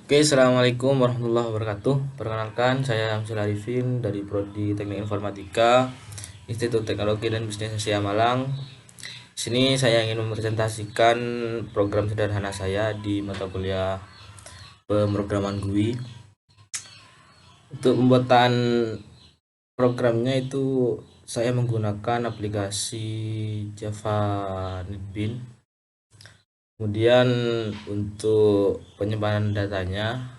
Oke, assalamualaikum warahmatullahi wabarakatuh. Perkenalkan, saya Amsil Arifin dari Prodi Teknik Informatika, Institut Teknologi dan Bisnis Asia Malang. Di sini saya ingin mempresentasikan program sederhana saya di mata kuliah pemrograman GUI. Untuk pembuatan programnya itu saya menggunakan aplikasi Java NetBeans. Kemudian untuk penyimpanan datanya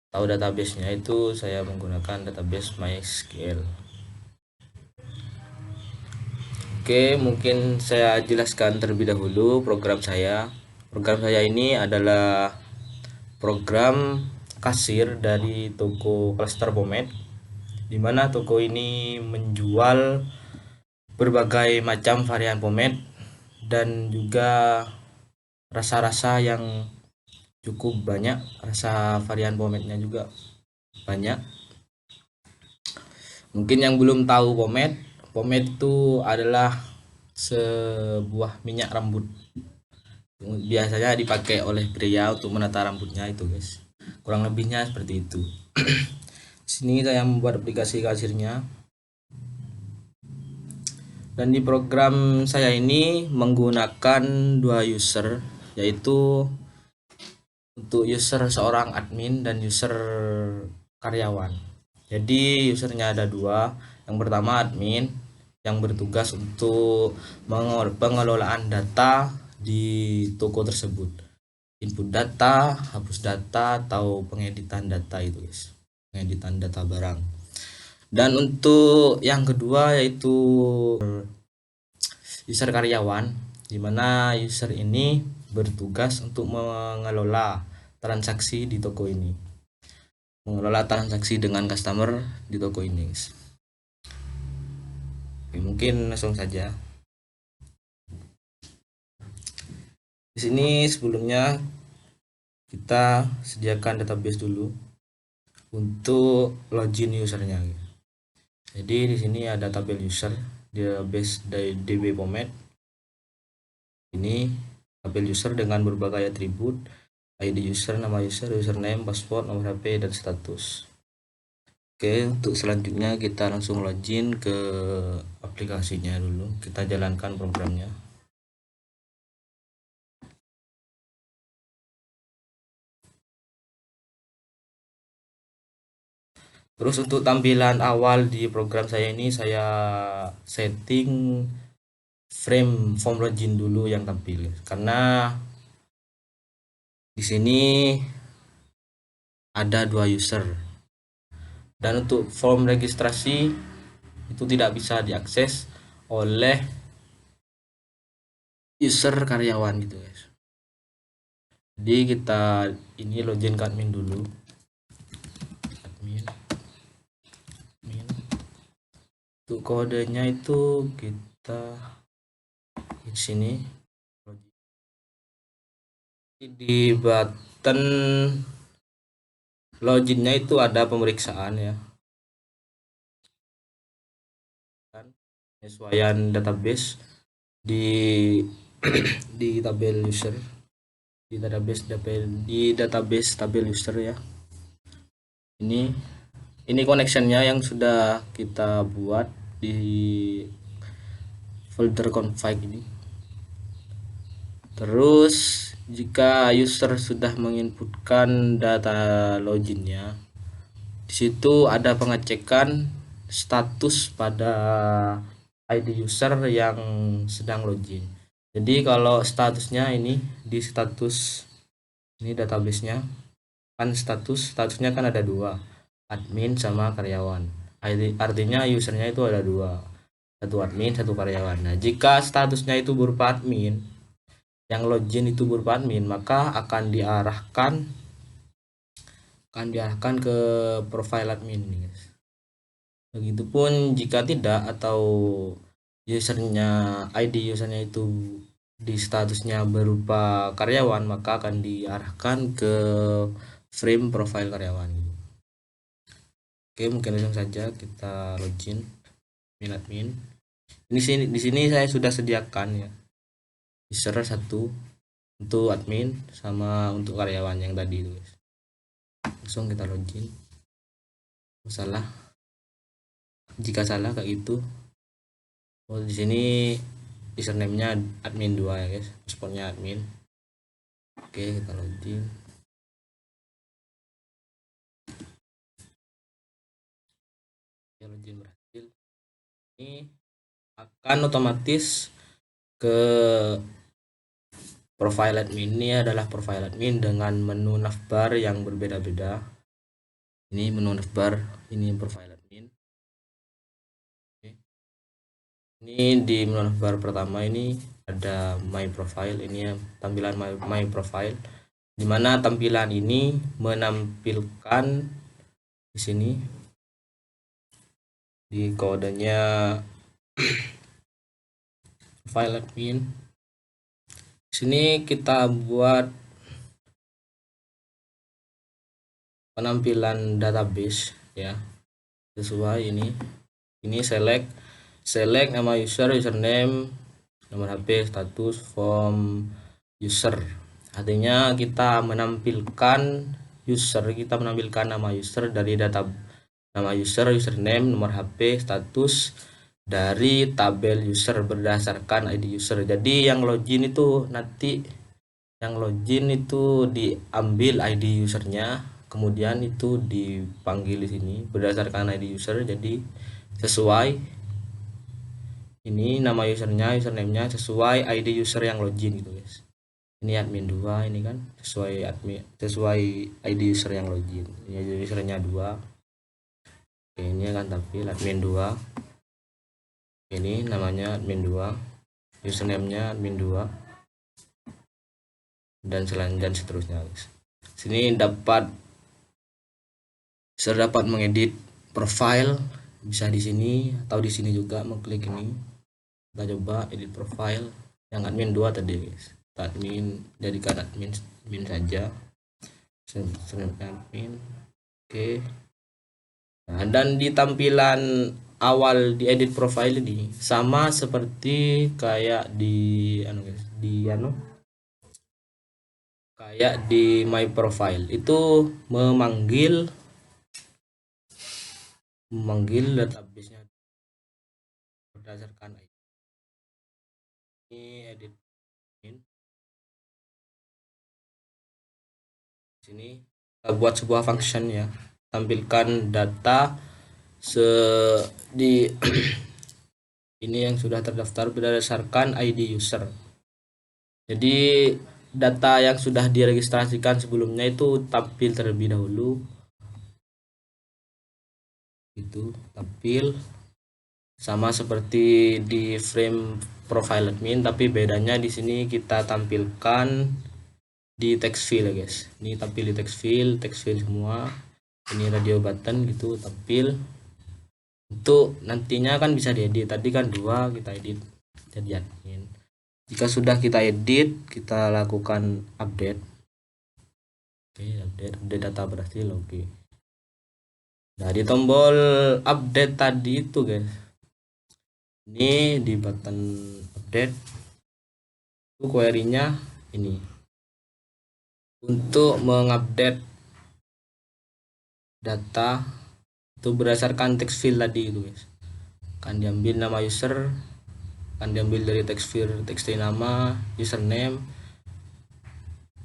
atau database-nya itu saya menggunakan database MySQL. Oke, mungkin saya jelaskan terlebih dahulu program saya. Program saya ini adalah program kasir dari toko Cluster Pomade, di mana toko ini menjual berbagai macam varian pomade dan juga rasa-rasa yang cukup banyak. Rasa varian pomade-nya juga banyak. Mungkin yang belum tahu pomade itu adalah sebuah minyak rambut. Biasanya dipakai oleh pria untuk menata rambutnya itu, guys. Kurang lebihnya seperti itu. Sini saya membuat aplikasi kasirnya. Dan di program saya ini menggunakan dua user, yaitu untuk user seorang admin dan user karyawan. Jadi usernya ada dua. Yang pertama admin yang bertugas untuk pengelolaan data di toko tersebut, input data, hapus data, atau pengeditan data itu, guys, pengeditan data barang. Dan untuk yang kedua yaitu user karyawan, di mana user ini bertugas untuk mengelola transaksi di toko ini, mengelola transaksi dengan customer di toko ini, guys. Oke, mungkin langsung saja. Di sini sebelumnya kita sediakan database dulu untuk login usernya. Jadi di sini ada tabel user, database dari DB Pomade. Ini tabel user dengan berbagai atribut, ID user, nama user, username, password, nomor HP, dan status. Oke, untuk selanjutnya kita langsung login ke aplikasinya dulu. Kita jalankan programnya. Terus untuk tampilan awal di program saya ini saya setting frame form login dulu yang tampil, karena di sini ada dua user. Dan untuk form registrasi itu tidak bisa diakses oleh user karyawan gitu, guys. Jadi kita ini login ke admin dulu. Admin. Untuk kodenya itu kita di sini di button loginnya itu ada pemeriksaan ya, penyesuaian database di di tabel user, di database tabel user ya. Ini connectionnya yang sudah kita buat di folder config ini. Terus jika user sudah menginputkan data loginnya, di situ ada pengecekan status pada ID user yang sedang login. Jadi kalau statusnya ini di status ini database-nya kan statusnya kan ada dua, admin sama karyawan. Artinya usernya itu ada dua, satu admin satu karyawan. Nah, jika statusnya itu berupa admin, yang login itu berupa admin, maka akan diarahkan ke profile admin nih, guys. Begitupun jika tidak, atau usernya ID usernya itu di statusnya berupa karyawan, maka akan diarahkan ke frame profile karyawan. Oke, mungkin langsung saja kita login admin. Di sini saya sudah sediakan ya user satu untuk admin sama untuk karyawan yang tadi itu, guys. langsung kita login. Salah, jika salah kayak gitu. Oh, di sini username-nya admin 2 ya guys, passwordnya admin. Oke, kita login. Ya, login berhasil. Ini akan otomatis ke profile admin. Ini adalah profile admin dengan menu navbar yang berbeda-beda. Ini menu navbar, ini profile admin. Oke. Ini di menu navbar pertama ini ada my profile. Ini tampilan my profile, dimana tampilan ini menampilkan di sini di kodenya file admin. Sini kita buat penampilan database ya, sesuai ini select nama user, username, nomor HP, status, form user. Artinya kita menampilkan nama user dari data nama user, username, nomor HP, status dari tabel user berdasarkan ID user. Jadi yang login itu diambil ID usernya, kemudian itu dipanggil di sini berdasarkan ID user. Jadi sesuai ini nama usernya, username-nya sesuai ID user yang login gitu guys. Ini admin 2 ini kan sesuai ID user yang login. Ini ID usernya 2. Oke, ini akan tampil admin 2. Ini namanya admin 2, username-nya admin 2, dan seterusnya guys. Sini dapat mengedit profile, bisa di sini atau di sini juga, mengklik ini. Kita coba edit profile yang admin 2 tadi guys. Admin, jadikan admin saja, admin. Oke. Nah, dan di tampilan awal di edit profile ini sama seperti kayak kayak di my profile, itu memanggil database-nya berdasarkan ID. Ini edit sini kita buat sebuah function ya, tampilkan data di ini yang sudah terdaftar berdasarkan ID user. Jadi data yang sudah diregistrasikan sebelumnya itu tampil terlebih dahulu, itu tampil sama seperti di frame profile admin, tapi bedanya di sini kita tampilkan di text field ya guys. Ini tampil di text field semua. Ini radio button gitu tampil. Untuk nantinya kan bisa diedit, tadi kan 2 kita edit jadi admin. Jika sudah kita edit, kita lakukan update. Oke, update data berhasil. Oke. Nah, di tombol update tadi itu guys, ini di button update itu query-nya ini untuk mengupdate data itu berdasarkan text field tadi itu guys. Akan diambil nama user, akan diambil dari text field, text nama, username,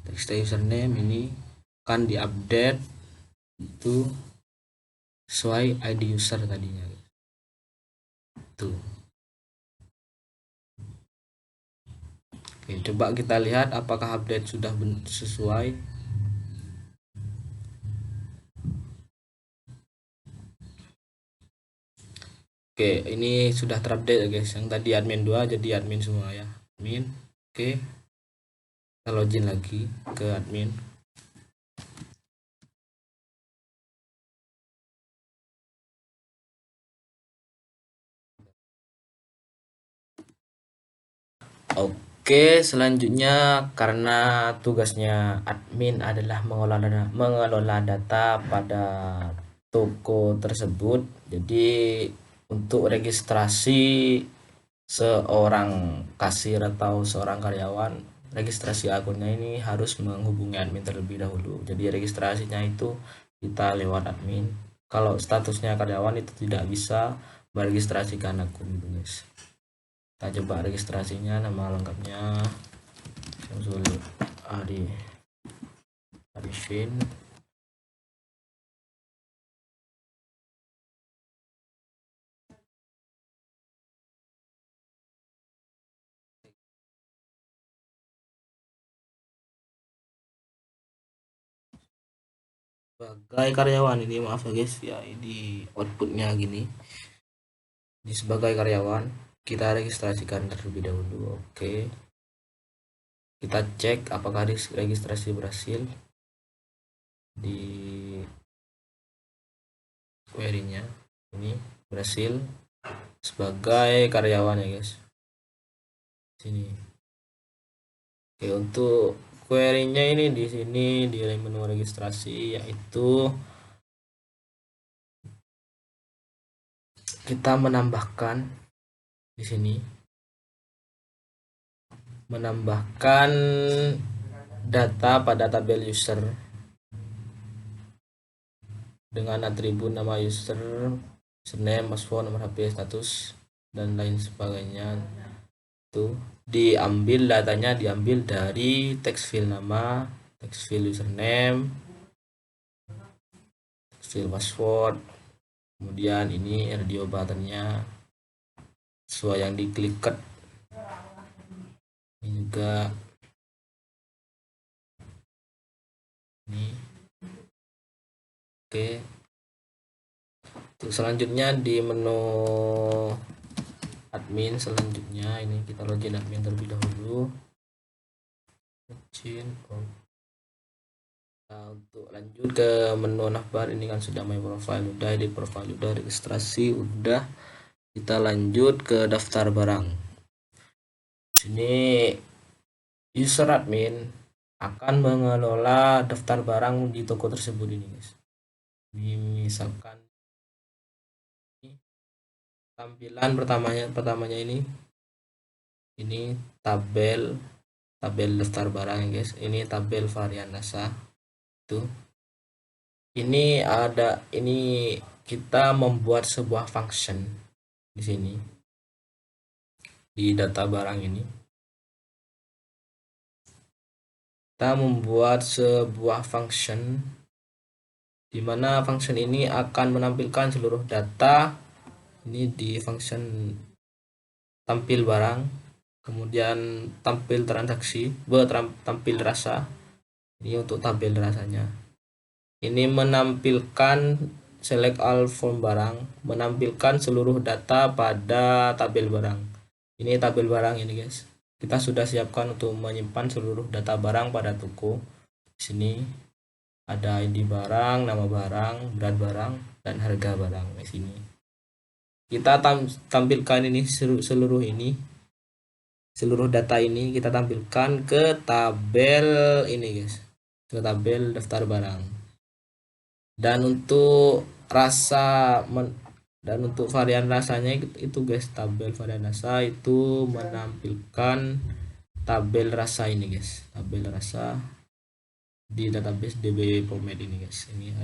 text username, ini akan diupdate itu sesuai ID user tadinya tuh. Oke, coba kita lihat apakah update sudah sesuai. Oke, ini sudah terupdate ya guys. Yang tadi admin 2 jadi admin semua ya, admin. Oke, kita login lagi ke admin. Oke, selanjutnya karena tugasnya admin adalah mengelola data pada toko tersebut, jadi untuk registrasi seorang kasir atau seorang karyawan registrasi akunnya ini harus menghubungi admin terlebih dahulu. Jadi registrasinya itu kita lewat admin. Kalau statusnya karyawan itu tidak bisa meregistrasikan akun gitu guys. Kita coba registrasinya, nama lengkapnya Syamsul Arifin. Sebagai karyawan ini, maaf ya guys ya, ini outputnya gini. Ini sebagai karyawan kita registrasikan terlebih dahulu. Oke, kita cek apakah registrasi berhasil di query-nya. Ini berhasil sebagai karyawan ya guys, sini. Oke, untuk query-nya ini di sini di menu registrasi, yaitu kita menambahkan di sini, menambahkan data pada tabel user dengan atribut nama user, username, password, nomor HP, status, dan lain sebagainya. Itu diambil, datanya diambil dari text field nama, text field username, text field password, kemudian ini radio buttonnya sesuai yang diklik. Ini juga ini. Oke, untuk selanjutnya di menu admin, selanjutnya ini kita login admin terlebih dahulu. Nah, untuk lanjut ke menu navbar, ini kan sudah my profile, udah edit profile, udah registrasi, udah. Kita lanjut ke daftar barang. Sini user admin akan mengelola daftar barang di toko tersebut ini guys. Ini misalkan tampilan pertamanya ini tabel daftar barang ya guys. Ini tabel varian data. Tuh. Ini kita membuat sebuah function di sini di data barang ini. Kita membuat sebuah function di mana function ini akan menampilkan seluruh data ini di function tampil barang, kemudian tampil transaksi, tampil rasa. Ini untuk tabel rasanya. Ini menampilkan select all from barang, menampilkan seluruh data pada tabel barang. Ini tabel barang ini guys. Kita sudah siapkan untuk menyimpan seluruh data barang pada toko. Di sini ada ID barang, nama barang, berat barang, dan harga barang di sini. Kita tampilkan ini seluruh data ini kita tampilkan ke tabel ini guys, ke tabel daftar barang. Dan untuk dan untuk varian rasanya itu guys, tabel varian rasa itu menampilkan tabel rasa ini guys, tabel rasa di database DB Promed ini guys. Ini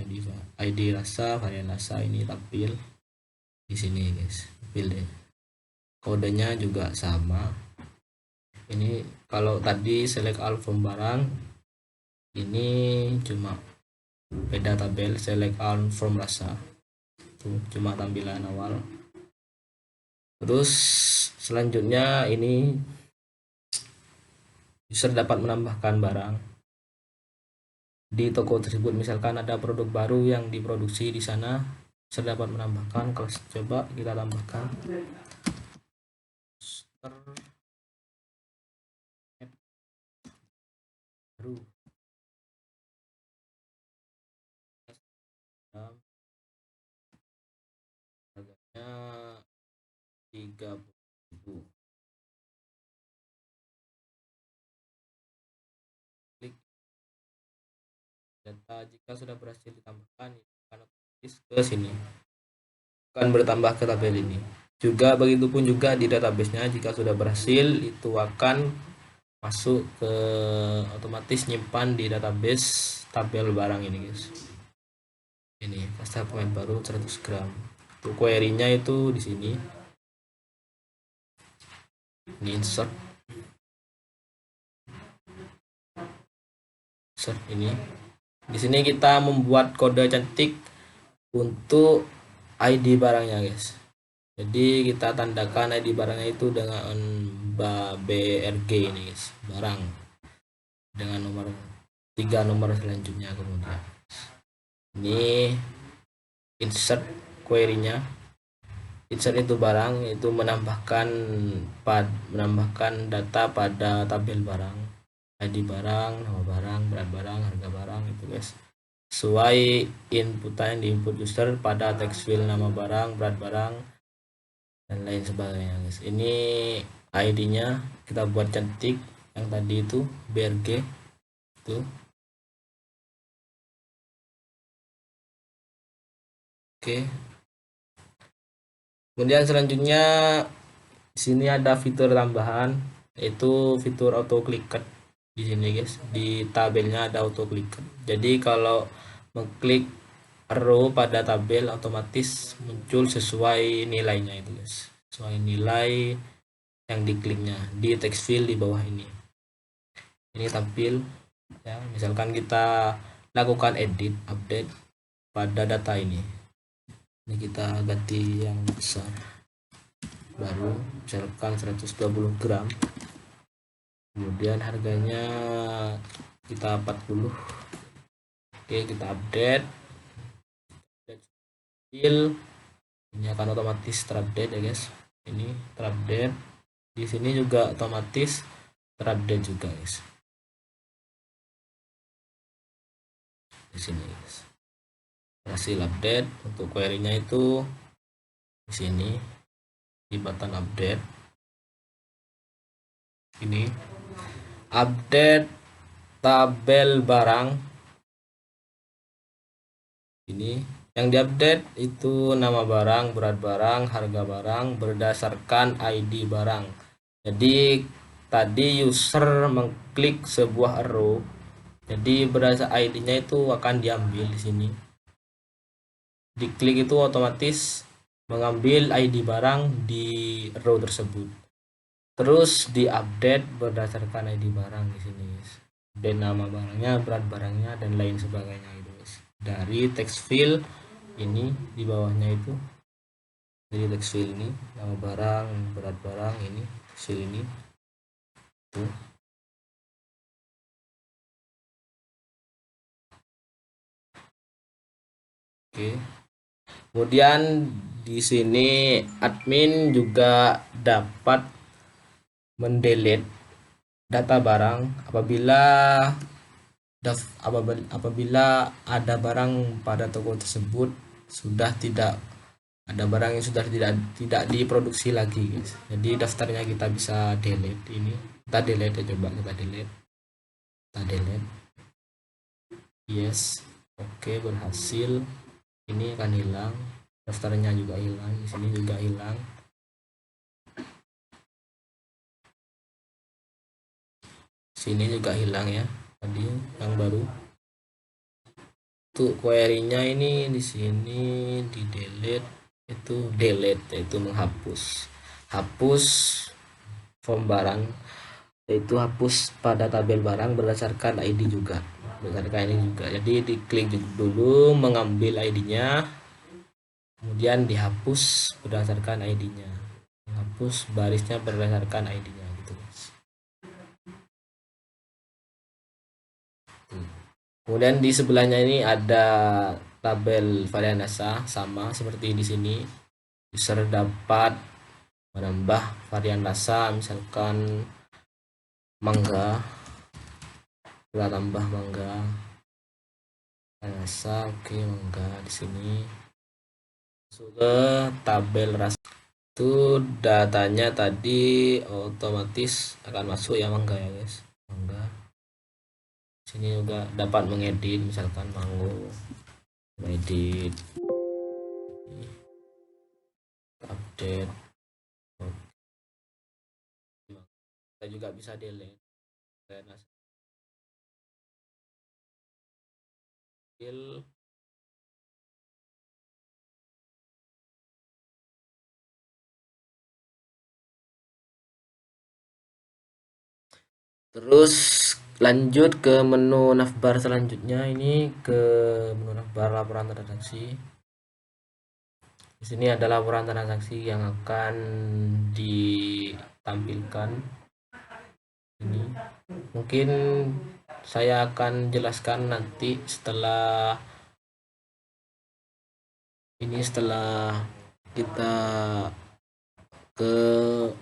ID rasa, varian rasa ini tampil di sini guys, pilih kodenya juga sama. Ini kalau tadi select all from barang, ini cuma beda tabel select all from rasa, tuh cuma tampilan awal. Terus selanjutnya ini user dapat menambahkan barang di toko tersebut. Misalkan ada produk baru yang diproduksi di sana, user dapat menambahkan. Kalau coba kita tambahkan baru harganya 30.000. Klik data, jika sudah berhasil ditambahkan akan otomatis ke sini, akan bertambah ke tabel ini. Juga begitupun juga di database-nya, jika sudah berhasil itu akan masuk ke otomatis nyimpan di database tabel barang ini guys. Ini pasta pemain baru 100 gram. Untuk query-nya itu di sini. Ini insert ini. Di sini kita membuat kode cantik untuk ID barangnya guys. Jadi kita tandakan ID barangnya itu dengan BRG ini guys, barang dengan nomor 3 nomor selanjutnya. Kemudian ini insert query-nya. Insert itu barang, itu menambahkan data pada tabel barang, ID barang, nama barang, berat barang, harga barang itu guys. Sesuai inputan yang diinput user pada text field nama barang, berat barang, dan lain sebagainya guys. Ini ID-nya kita buat cantik yang tadi itu BRG itu. Oke. Kemudian selanjutnya di sini ada fitur tambahan, yaitu fitur auto clicker. Di sini guys, di tabelnya ada auto clicker. Jadi kalau mengklik row pada tabel otomatis muncul sesuai nilainya itu guys, sesuai nilai yang dikliknya di text field di bawah ini. Ini tampil ya, misalkan kita lakukan edit update pada data ini. Ini kita ganti yang besar baru, misalkan 120 gram. Kemudian harganya kita 40. Oke, kita update ini akan otomatis terupdate ya guys. Ini terupdate, di sini juga otomatis terupdate juga guys. Di sini guys, hasil update untuk query-nya itu di sini di button update. Ini update tabel barang. Ini yang diupdate itu nama barang, berat barang, harga barang berdasarkan ID barang. Jadi tadi user mengklik sebuah row, jadi berdasar ID-nya itu akan diambil di sini. Diklik itu otomatis mengambil ID barang di row tersebut. Terus diupdate berdasarkan ID barang di sini, dan nama barangnya, berat barangnya, dan lain sebagainya itu guys. Dari text field ini di bawahnya itu, dari text field ini nama barang, berat barang, ini text field ini tuh. Oke. Kemudian di sini admin juga dapat mendelete data barang apabila ada barang pada toko tersebut sudah tidak ada barang yang sudah tidak diproduksi lagi guys. Jadi daftarnya kita bisa delete. Ini kita delete ya, coba kita delete. Yes, oke, berhasil. Ini akan hilang, daftarnya juga hilang, di sini juga hilang. Sini juga hilang ya, tadi yang baru. Untuk query-nya ini di sini di delete, itu delete yaitu menghapus, hapus form barang, yaitu hapus pada tabel barang berdasarkan ID juga, jadi diklik dulu mengambil ID-nya, kemudian dihapus berdasarkan ID-nya, menghapus barisnya berdasarkan ID-nya gitu guys. Kemudian di sebelahnya ini ada tabel varian data, sama seperti di sini. User dapat menambah varian rasa, misalkan mangga, kita tambah mangga rasa. Oke, mangga di sini masuk ke tabel rasa, itu datanya tadi otomatis akan masuk ya, mangga ya guys, mangga. Sini juga dapat mengedit, misalkan mango, edit, update, kita juga bisa delete. Terus lanjut ke menu navbar selanjutnya, ini ke menu navbar laporan transaksi. Di sini ada laporan transaksi yang akan ditampilkan. Ini mungkin saya akan jelaskan nanti setelah kita ke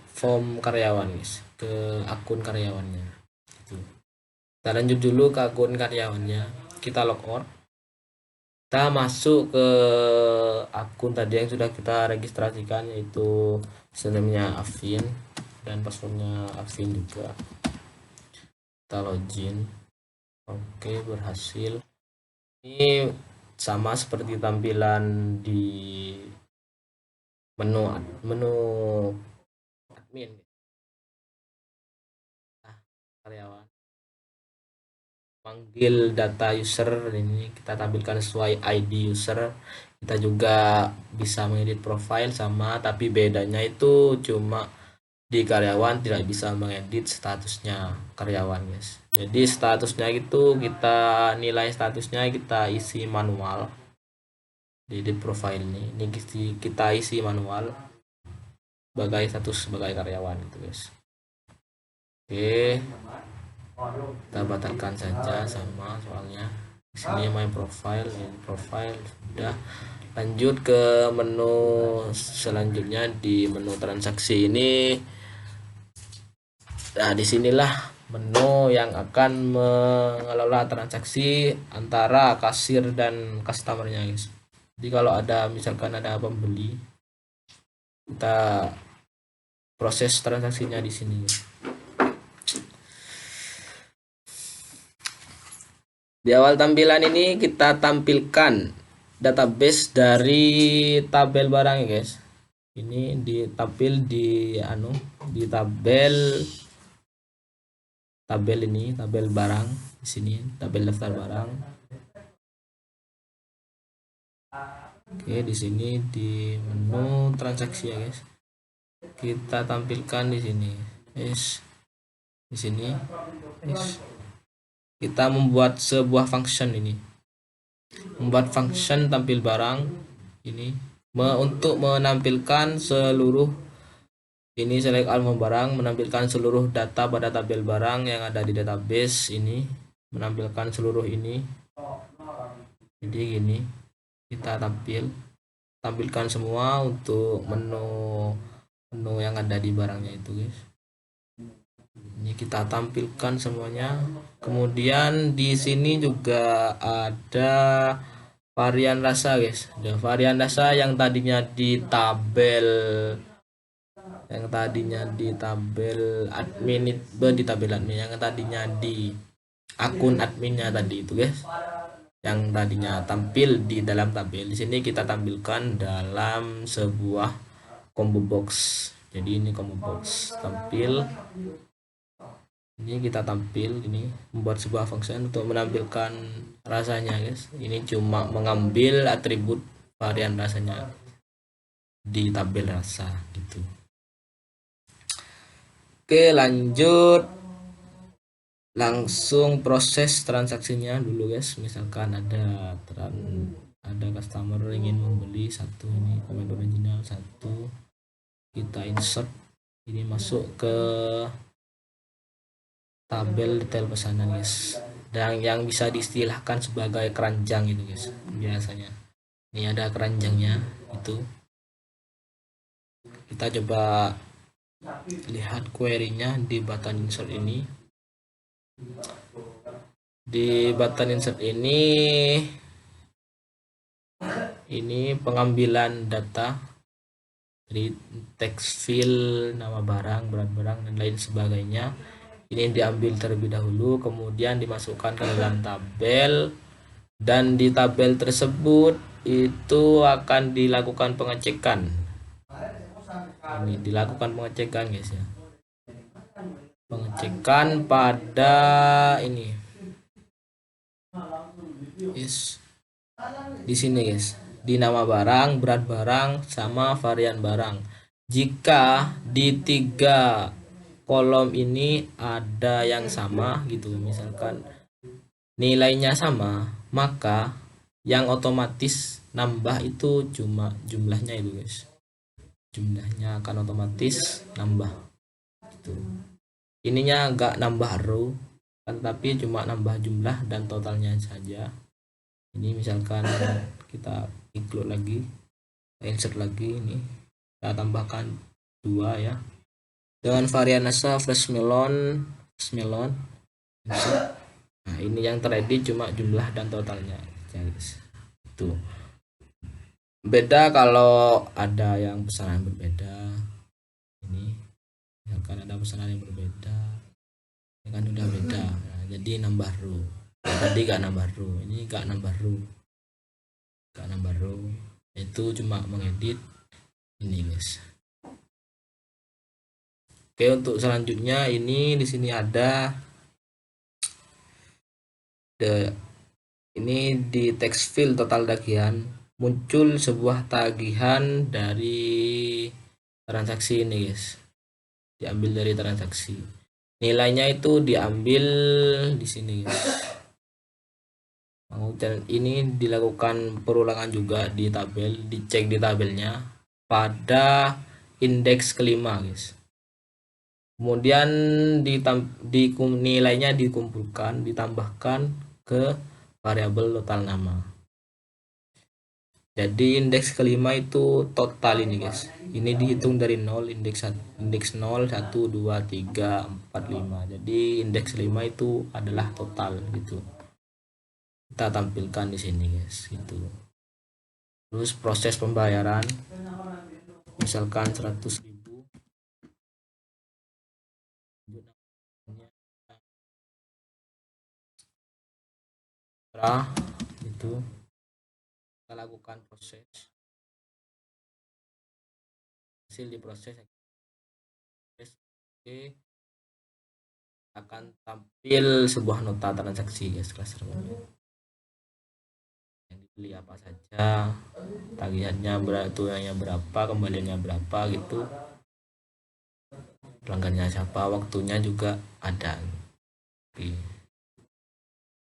form karyawan, guys, ke akun karyawannya. Kita lanjut dulu ke akun karyawannya, kita logout, kita masuk ke akun tadi yang sudah kita registrasikan, yaitu username-nya admin dan passwordnya admin juga. Kita login. Oke, berhasil. Ini sama seperti tampilan di menu admin. Nah, karyawan panggil data user, ini kita tampilkan sesuai ID user. Kita juga bisa mengedit profile sama, tapi bedanya itu cuma di karyawan tidak bisa mengedit statusnya karyawan, guys. Jadi statusnya itu kita nilai statusnya kita isi manual di edit profile ini kita isi manual sebagai status sebagai karyawan itu, guys. Oke, kita batalkan saja sama, soalnya di sini my profile, sudah. Lanjut ke menu selanjutnya, di menu transaksi ini. Nah, disinilah menu yang akan mengelola transaksi antara kasir dan customernya, guys. Jadi kalau ada misalkan ada pembeli, kita proses transaksinya di sini. Di awal tampilan ini kita tampilkan database dari tabel barang, ya, guys. Ini ditampil di tabel ini, tabel barang di sini, tabel daftar barang. Oke, di sini di menu transaksi, ya, guys. Kita tampilkan di sini, guys. Di sini, guys. Kita membuat sebuah function ini. Membuat function tampil barang ini untuk menampilkan seluruh ini, select album barang, menampilkan seluruh data pada tabel barang yang ada di database ini, menampilkan seluruh ini. Jadi gini, kita tampilkan semua untuk menu yang ada di barangnya itu, guys. Ini kita tampilkan semuanya. Kemudian di sini juga ada varian rasa, guys. Ada varian rasa yang tadinya di tabel admin, di tabel admin yang tadinya di akun adminnya tadi itu, guys, yang tadinya tampil di dalam tabel, di sini kita tampilkan dalam sebuah combo box. Jadi ini combo box tampil. Ini kita ini membuat sebuah function untuk menampilkan rasanya, guys. Ini cuma mengambil atribut varian rasanya di tabel rasa gitu. Oke, lanjut langsung proses transaksinya dulu, guys. Misalkan ada customer ingin membeli satu, ini komen original satu, kita insert ini masuk ke tabel detail pesanan, guys, dan yang bisa diistilahkan sebagai keranjang itu, guys. Biasanya ini ada keranjangnya itu. Kita coba lihat query-nya di button insert ini. Di button insert ini pengambilan data dari text field, nama barang, berat barang, dan lain sebagainya. Ini diambil terlebih dahulu, kemudian dimasukkan ke dalam tabel, dan di tabel tersebut itu akan dilakukan pengecekan. Ini dilakukan pengecekan, guys, ya. pengecekan pada ini yes di sini guys, di nama barang, berat barang, sama varian barang. Jika di 3 kolom ini ada yang sama gitu, misalkan nilainya sama, maka yang otomatis nambah itu cuma jumlahnya itu guys, jumlahnya akan otomatis nambah gitu. Ininya enggak nambah row kan, tapi cuma nambah jumlah dan totalnya saja. Ini misalkan kita include lagi, insert lagi, ini kita tambahkan 2 ya, dengan varian asa fresh melon. Nah ini yang teredit cuma jumlah dan totalnya ya guys. Itu beda kalau ada yang pesanan berbeda. Ini misalkan ada pesanan yang berbeda, ini kan udah beda. Nah, jadi nambah row. Tadi gak nambah row, ini gak nambah row, itu cuma mengedit ini guys. Oke, untuk selanjutnya ini di sini ada ini di text field total tagihan muncul sebuah tagihan dari transaksi ini guys, diambil dari transaksi, nilainya itu diambil di sini guys. Dan ini dilakukan perulangan juga di tabel, dicek di tabelnya pada indeks kelima guys. Kemudian nilainya dikumpulkan, ditambahkan ke variabel total nama. Jadi indeks kelima itu total ini guys. Ini dihitung dari 0, indeks 0, 1, 2, 3, 4, 5. Jadi indeks 5 itu adalah total gitu. Kita tampilkan di sini guys gitu. Terus proses pembayaran, misalkan 100.000 itu kita lakukan proses, hasil diproses, oke, akan tampil sebuah nota transaksi guys, kelas yang dibeli apa saja, tagihannya berapa, kembaliannya berapa gitu, pelanggannya siapa, waktunya juga ada. Oke.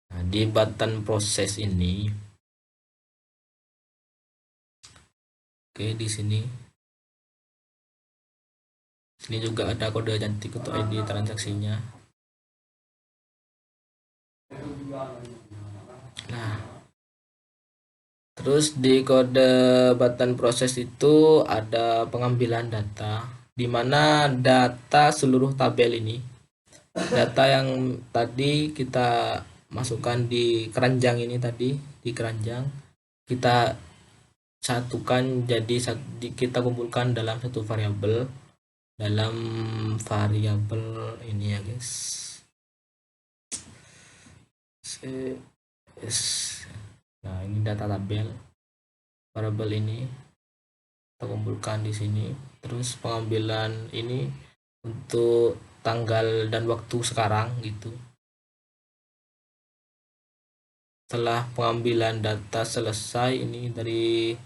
Nah, di button proses ini, oke, di sini juga ada kode cantik untuk ID transaksinya. Nah, terus di kode button proses itu ada pengambilan data, di mana data seluruh tabel ini, data yang tadi kita masukkan di keranjang ini tadi, di keranjang kita satukan jadi kita kumpulkan dalam satu variabel, ini ya guys. Nah ini data tabel, variabel ini kita kumpulkan di sini. Terus pengambilan ini untuk tanggal dan waktu sekarang gitu. Setelah pengambilan data selesai, ini dari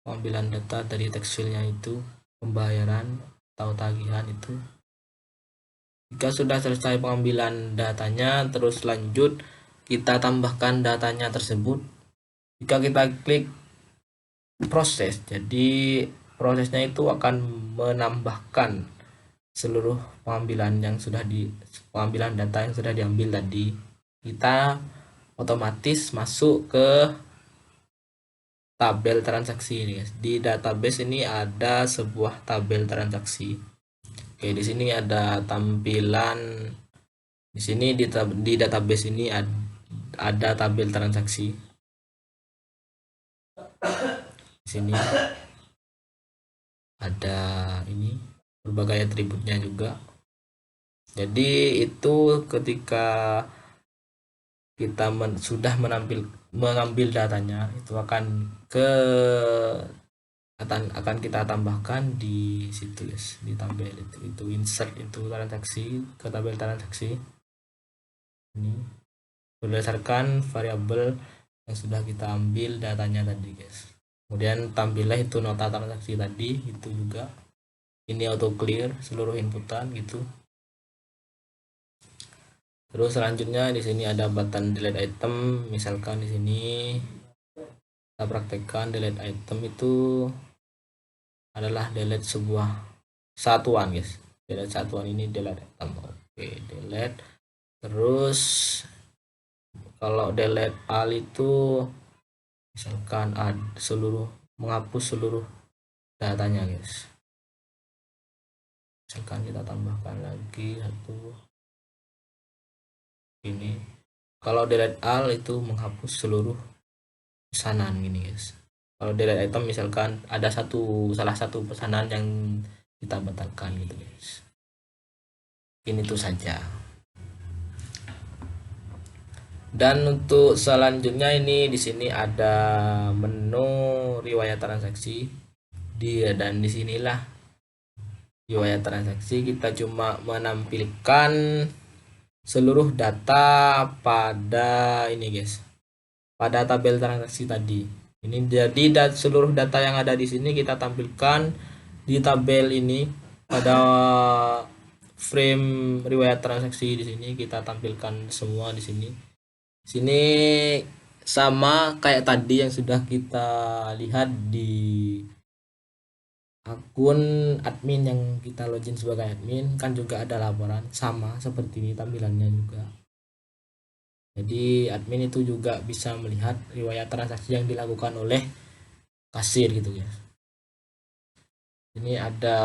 pengambilan data dari text file-nya itu, pembayaran atau tagihan itu. Jika sudah selesai pengambilan datanya, terus lanjut kita tambahkan datanya tersebut. Jika kita klik proses, jadi prosesnya itu akan menambahkan seluruh pengambilan data yang sudah diambil tadi. Kita otomatis masuk ke tabel transaksi ini guys. Di database ini ada sebuah tabel transaksi. Oke, di sini ada tampilan, di sini di database ini ada tabel transaksi. Di sini ada ini berbagai atributnya juga. Jadi itu ketika kita sudah mengambil datanya, itu akan ke akan kita tambahkan di situ guys, di tabel itu insert itu transaksi ke tabel transaksi ini berdasarkan variabel yang sudah kita ambil datanya tadi guys. Kemudian tampillah itu nota transaksi tadi itu juga, ini auto clear seluruh inputan gitu. Terus selanjutnya di sini ada button delete item, misalkan di sini kita praktekkan delete item itu adalah delete sebuah satuan guys, delete satuan ini delete item. Oke, delete. Terus kalau delete all itu misalkan seluruh, menghapus seluruh datanya guys. Misalkan kita tambahkan lagi satu ini, kalau delete all itu menghapus seluruh pesanan gini guys. Kalau delete item misalkan ada salah satu pesanan yang kita batalkan gitu guys. Ini tuh saja. Dan untuk selanjutnya ini di sini ada menu riwayat transaksi dan disinilah riwayat transaksi kita cuma menampilkan seluruh data pada ini guys, pada tabel transaksi tadi. Ini jadi seluruh data yang ada di sini kita tampilkan di tabel ini pada frame riwayat transaksi. Di sini kita tampilkan semua di sini. Sini sama kayak tadi yang sudah kita lihat di akun admin yang kita login sebagai admin, kan juga ada laporan sama seperti ini tampilannya juga. Jadi admin itu juga bisa melihat riwayat transaksi yang dilakukan oleh kasir gitu ya. Ini ada,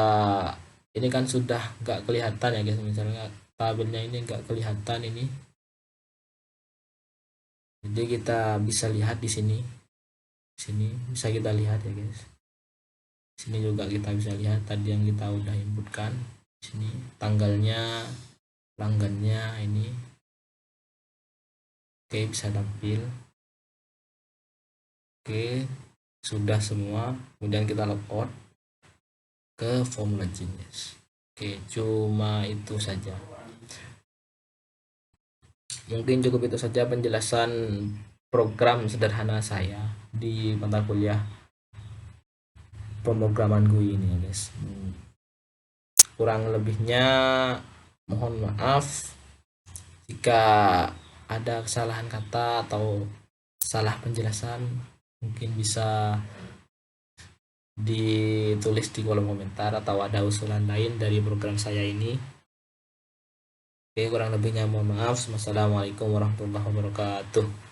ini kan sudah nggak kelihatan ya guys, misalnya tabelnya ini nggak kelihatan ini. Jadi kita bisa lihat di sini. Sini bisa kita lihat ya guys. Sini juga kita bisa lihat tadi yang kita udah inputkan. Sini tanggalnya, pelanggannya ini. Oke, bisa tampil. Oke, sudah semua. Kemudian kita logout ke form login guys. Oke, cuma itu saja. Mungkin cukup itu saja penjelasan program sederhana saya di mata kuliah pemrograman GUI ini ya guys. Kurang lebihnya mohon maaf jika ada kesalahan kata atau salah penjelasan, mungkin bisa ditulis di kolom komentar atau ada usulan lain dari program saya ini. Oke, kurang lebihnya mohon maaf. Wassalamualaikum warahmatullahi wabarakatuh.